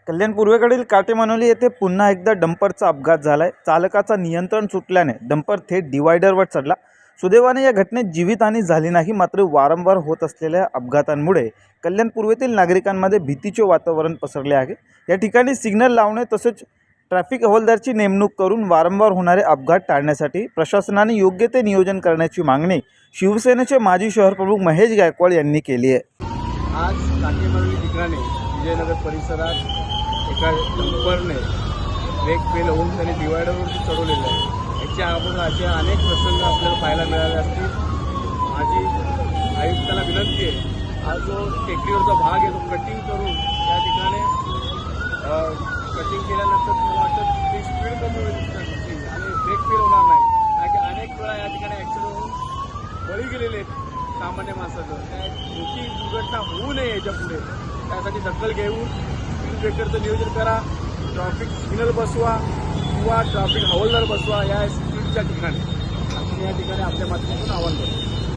कल्याण पूर्वेकडील काटेमानोली येथे पुन्हा एकदा डंपरचा अपघात झालाय। चालकाचा नियंत्रण सुटल्याने डंपर थेट डिवायडरवर चढला। सुदैवाने या घटनेत जीवितहानी झाली नाही, मात्र वारंवार होत असलेल्या अपघातांमुळे कल्याण पूर्वेतील नागरिकांमध्ये भीतीचे वातावरण पसरले आहे। या ठिकाणी सिग्नल लावणे तसेच ट्रॅफिक हवालदाराची नेमणूक करून वारंवार होणारे अपघात टाळण्यासाठी प्रशासनाने योग्य ते नियोजन करण्याची मागणी शिवसेनेचे माजी शहर प्रमुख महेश गायकवाड यांनी केली आहे। आज काटेमानोली ठिकाणी विजयनगर परिसरात एका डंपरने ब्रेक फेल होऊन त्याने डिवायडरवरती चढवलेलं आहे। याच्या अगोदर असे अनेक प्रसंग आपल्याला पाहायला मिळाले असतील। माझी आयुक्ताला विनंती आहे, हा जो टेकडीवरचा भाग आहे तो कटिंग करून त्या ठिकाणी कटिंग केल्यानंतर मला वाटतं ती स्पीड कमी होईल आणि ब्रेक फेल होणार नाही। कारण की अनेक वेळा या ठिकाणी ॲक्सिडेंट होऊन बळी गेलेले आहेत सामान्य माणसाचं। त्या मोठी दुर्घटना होऊ नये याच्या पुढे त्यासाठी दखल घेऊन स्पीड ब्रेकरचं नियोजन करा, ट्रॅफिक सिग्नल बसवा किंवा ट्रॅफिक हवालदार बसवा या स्पीडच्या ठिकाणी। आपण या ठिकाणी आपल्या माध्यमातून आवाहन करतो।